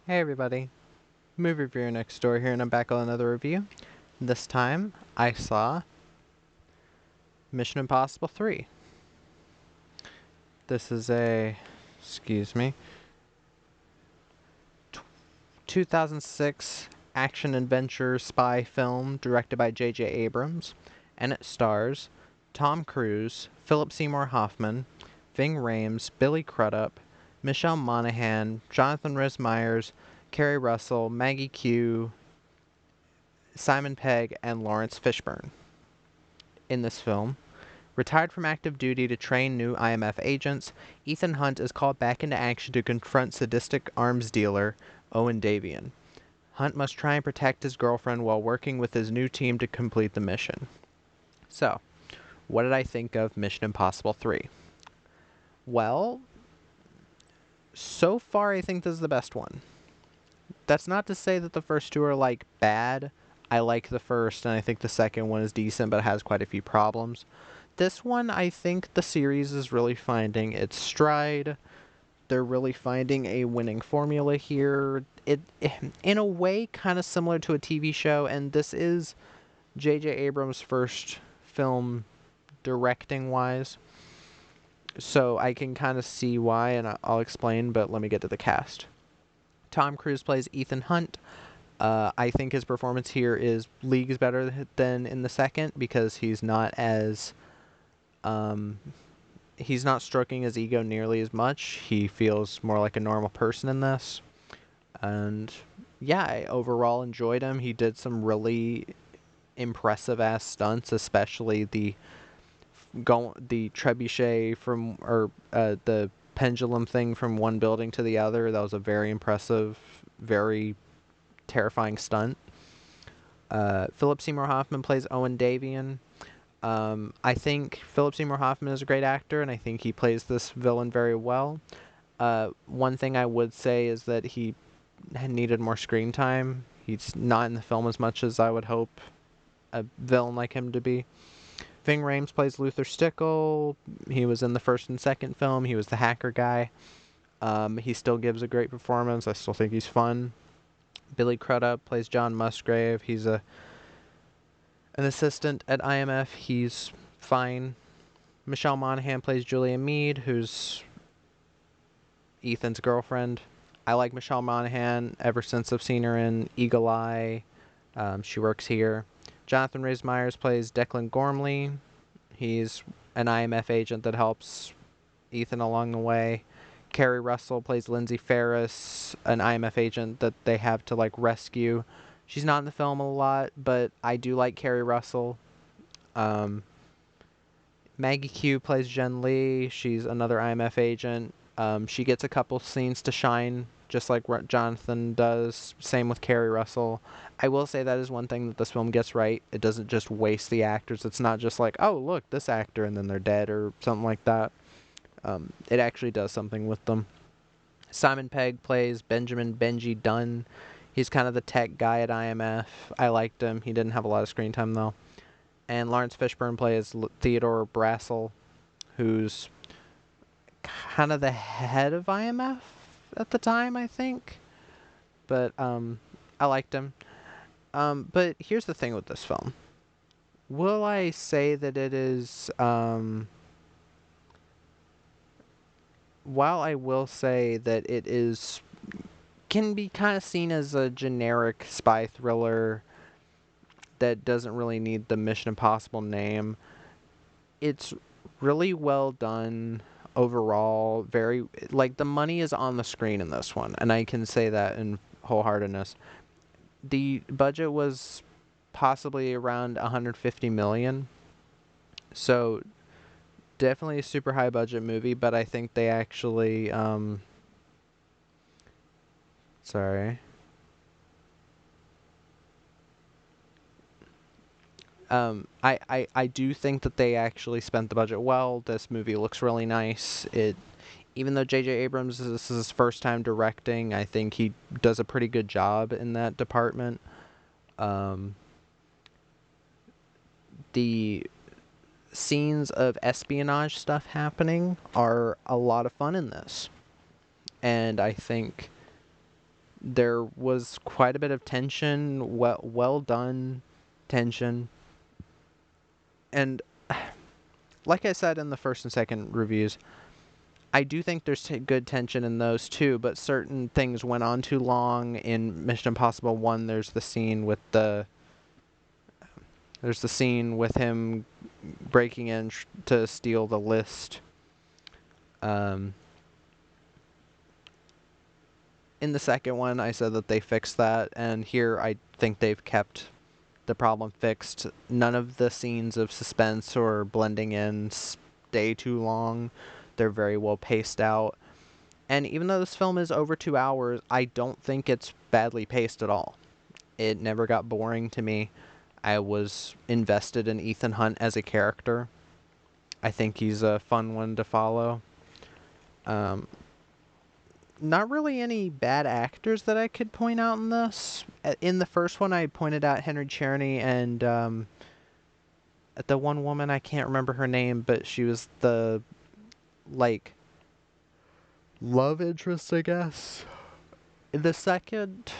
Hey everybody, movie reviewer next door here, and I'm back on another review. This time, I saw Mission Impossible 3. This is a, excuse me, 2006 action-adventure spy film directed by J.J. Abrams, and it stars Tom Cruise, Philip Seymour Hoffman, Ving Rhames, Billy Crudup, Michelle Monaghan, Jonathan Rhys Meyers, Kerry Russell, Maggie Q, Simon Pegg, and Lawrence Fishburne. In this film, retired from active duty to train new IMF agents, Ethan Hunt is called back into action to confront sadistic arms dealer Owen Davian. Hunt must try and protect his girlfriend while working with his new team to complete the mission. So, what did I think of Mission Impossible 3? Well, so far I think this is the best one. That's not to say that the first two are bad. I like the first and I think the second one is decent, but it has quite a few problems. This one, I think the series is really finding its stride. They're really finding a winning formula here. It in a way, kind of similar to a TV show, and this is J.J. Abrams' first film directing wise. So I can kind of see why, and I'll explain, but let me get to the cast. Tom Cruise plays Ethan Hunt. I think his performance here is leagues better than in the second because um, he's not stroking his ego nearly as much. He feels more like a normal person in this. And yeah, I overall enjoyed him. He did some really impressive ass stunts, especially the trebuchet from or the pendulum thing from one building to the other. That was a very impressive, very terrifying stunt. Philip Seymour Hoffman plays Owen Davian. I think Philip Seymour Hoffman is a great actor, and I think he plays this villain very well. One thing I would say is that he needed more screen time. He's not in the film as much as I would hope a villain like him to be. Ving Rhames plays Luther Stickle. He was in the first and second film. He was the hacker guy. He still gives a great performance. I still think he's fun. Billy Crudup plays John Musgrave. He's an assistant at IMF. He's fine. Michelle Monaghan plays Julia Mead, who's Ethan's girlfriend. I like Michelle Monaghan ever since I've seen her in Eagle Eye. She works here. Jonathan Rhys Meyers plays Declan Gormley. He's an IMF agent that helps Ethan along the way. Kerry Russell plays Lindsay Ferris, an IMF agent that they have to rescue. She's not in the film a lot, but I do like Kerry Russell. Um, Maggie Q plays Jen Lee. She's another IMF agent. She gets a couple scenes to shine, just like Jonathan does. Same with Kerry Russell. I will say that is one thing that this film gets right. It doesn't just waste the actors. It's not just like, oh, look, this actor, and then they're dead or something like that. It actually does something with them. Simon Pegg plays Benjamin Benji Dunn. He's kind of the tech guy at IMF. I liked him. He didn't have a lot of screen time, though. And Lawrence Fishburne plays Theodore Brassel, who's kind of the head of IMF at the time, I think. But I liked him. But here's the thing with this film. Will I say that it is while I will say that it is can be kind of seen as a generic spy thriller that doesn't really need the Mission Impossible name, it's really well done overall. Very the money is on the screen in this one, and I can say that in wholeheartedness. The budget was possibly around 150 million. So definitely a super high budget movie, but I think they actually sorry. I do think that they actually spent the budget well. This movie looks really nice. Even though J.J. Abrams this is his first time directing, I think he does a pretty good job in that department. Um, the scenes of espionage stuff happening are a lot of fun in this, and I think There was quite a bit of tension, well done tension. And like I said in the first and second reviews, I do think there's good tension in those too, but certain things went on too long. In Mission Impossible 1, there's the scene with him breaking in to steal the list. In the second one, I said that they fixed that, and here I think they've kept the problem fixed. None of the scenes of suspense or blending in stay too long. They're very well paced out. And even though this film is over 2 hours, I don't think it's badly paced at all. It never got boring to me. I was invested in Ethan Hunt as a character. I think he's a fun one to follow. Not really any bad actors that I could point out in this. In the first one, I pointed out Henry Czerny and the one woman, I can't remember her name, but she was the, like, love interest, I guess. In the second,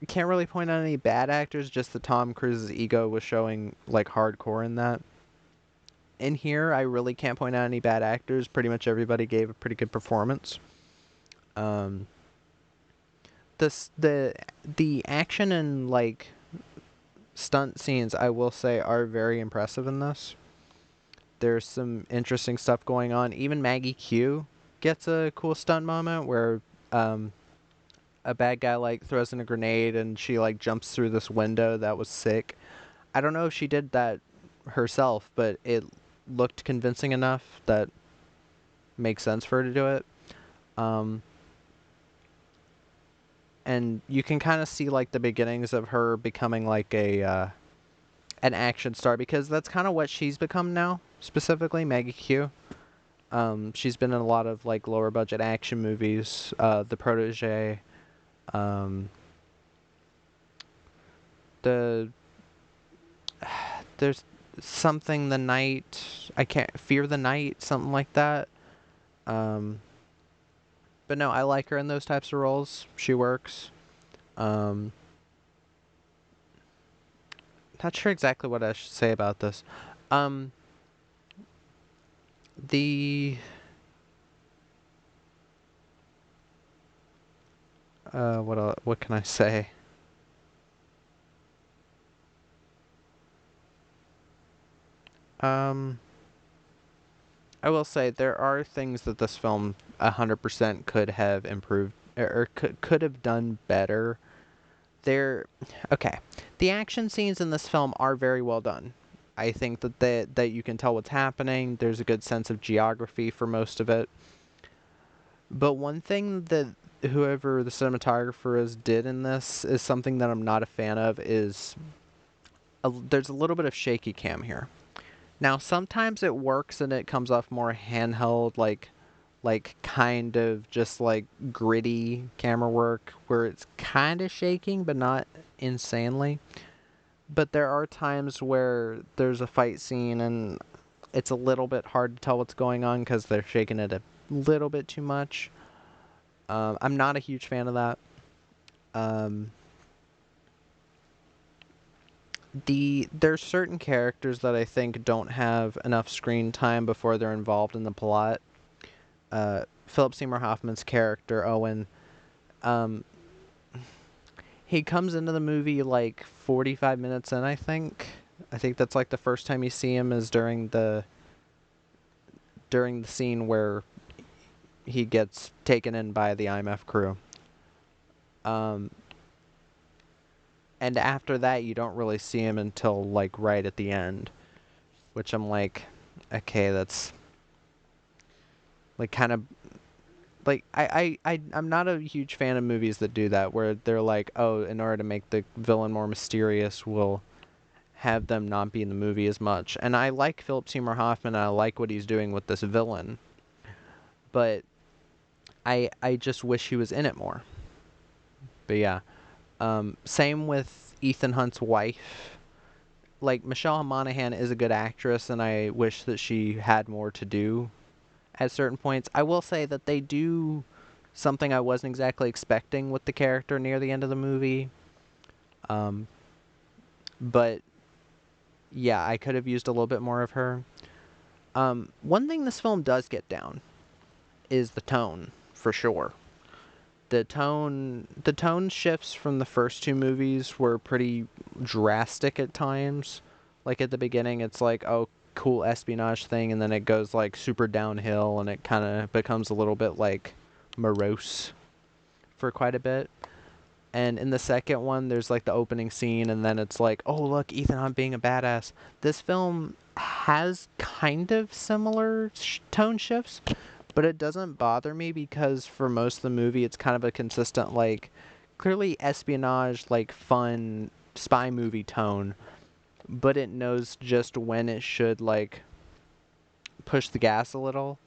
I can't really point out any bad actors, just that Tom Cruise's ego was showing, like, hardcore in that. In here, I really can't point out any bad actors. Pretty much everybody gave a pretty good performance. The action and, like, stunt scenes, I will say, are very impressive in this. There's some interesting stuff going on. Even Maggie Q gets a cool stunt moment where a bad guy, like, throws in a grenade and she, like, jumps through this window. That was sick. I don't know if she did that herself, but it looked convincing enough that makes sense for her to do it. And you can kind of see, like, the beginnings of her becoming, like, an action star, because that's kind of what she's become now, specifically Maggie Q. She's been in a lot of, like, lower budget action movies, The Protege, the there's something the night, I can't, Fear the Night, something like that. But no, I like her in those types of roles. She works. Not sure exactly what I should say about this. The what can I say? I will say there are things that this film 100% could have improved, or could have done better. Okay. The action scenes in this film are very well done. I think that you can tell what's happening. There's a good sense of geography for most of it. But one thing that whoever the cinematographer is did in this is something that I'm not a fan of. There's a little bit of shaky cam here. Now, sometimes it works and it comes off more handheld, like kind of just like gritty camera work where it's kind of shaking but not insanely. But there are times where there's a fight scene and it's a little bit hard to tell what's going on because they're shaking it a little bit too much. I'm not a huge fan of that. There's certain characters that I think don't have enough screen time before they're involved in the plot. Philip Seymour Hoffman's character Owen, he comes into the movie like 45 minutes in, I think. I think that's like the first time you see him is during the scene where he gets taken in by the IMF crew. And after that, you don't really see him until, like, right at the end. Which I'm like, okay, that's, like, kind of, like, I'm not a huge fan of movies that do that, where they're like, oh, in order to make the villain more mysterious, we'll have them not be in the movie as much. And I like Philip Seymour Hoffman, and I like what he's doing with this villain. But I just wish he was in it more. But yeah. Same with Ethan Hunt's wife. Like, Michelle Monaghan is a good actress, and I wish that she had more to do at certain points. I will say that they do something I wasn't exactly expecting with the character near the end of the movie. Um, but yeah, I could have used a little bit more of her. One thing this film does get down is the tone, for sure. The tone shifts from the first two movies were pretty drastic at times. Like at the beginning, it's like, oh, cool espionage thing, and then it goes like super downhill, and it kind of becomes a little bit like morose for quite a bit. And in the second one, there's like the opening scene, and then it's like, oh, look, Ethan Hunt being a badass. This film has kind of similar tone shifts, but it doesn't bother me because for most of the movie, it's kind of a consistent, like, clearly espionage, like, fun spy movie tone, but it knows just when it should, like, push the gas a little,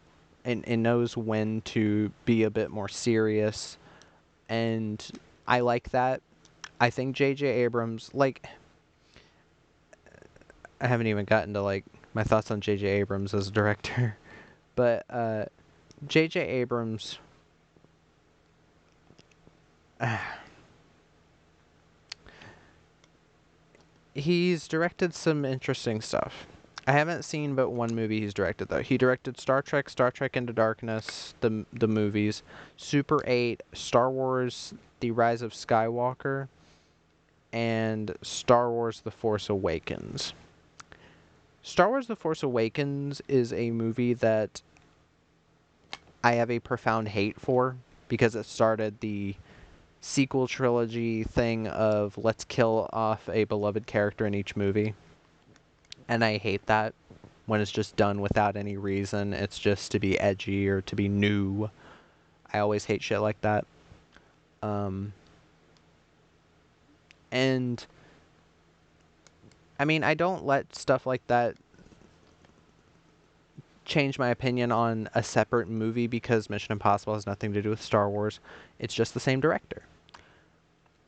and it knows when to be a bit more serious, and I like that. I think J.J. Abrams, like, I haven't even gotten to, like, my thoughts on J.J. Abrams as a director, but, J.J. Abrams, he's directed some interesting stuff. I haven't seen but one movie he's directed, though. He directed Star Trek, Star Trek Into Darkness, the movies, Super 8, Star Wars, The Rise of Skywalker, and Star Wars The Force Awakens. Star Wars The Force Awakens is a movie that I have a profound hate for because it started the sequel trilogy thing of let's kill off a beloved character in each movie. And I hate that when it's just done without any reason. It's just to be edgy or to be new. I always hate shit like that. And I mean, I don't let stuff like that change my opinion on a separate movie because Mission Impossible has nothing to do with Star Wars. It's just the same director.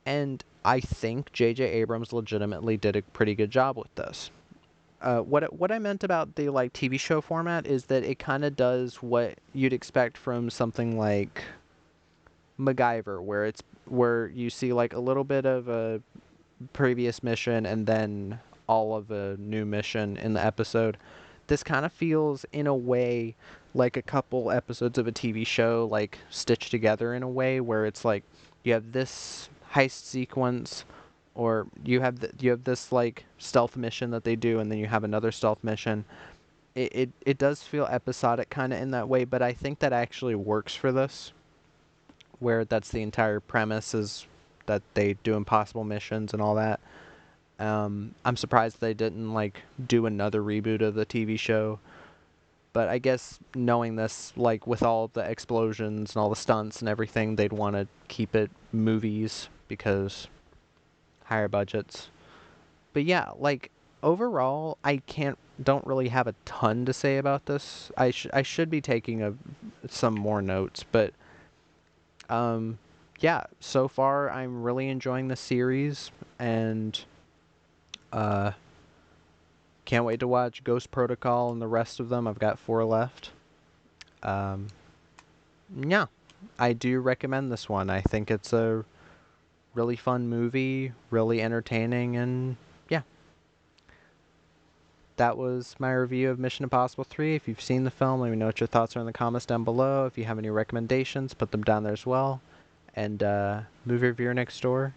And I think J.J. Abrams legitimately did a pretty good job with this. What I meant about the like TV show format is that it kind of does what you'd expect from something like MacGyver, where you see like a little bit of a previous mission and then all of a new mission in the episode. This kind of feels in a way like a couple episodes of a TV show like stitched together in a way where it's like you have this heist sequence or you have this like stealth mission that they do and then you have another stealth mission. It does feel episodic kind of in that way, but I think that actually works for this where that's the entire premise is that they do impossible missions and all that. I'm surprised they didn't like do another reboot of the TV show. But I guess knowing this, like with all the explosions and all the stunts and everything, they'd want to keep it movies because higher budgets. But yeah, like overall, don't really have a ton to say about this. I should be taking some more notes, but yeah, so far I'm really enjoying the series and uh can't wait to watch Ghost Protocol and the rest of them. I've got 4 left. Um yeah, I do recommend this one. I think it's a really fun movie, really entertaining, and yeah. That was my review of Mission Impossible 3. If you've seen the film, let me know what your thoughts are in the comments down below. If you have any recommendations, put them down there as well. And movie reviewer next door,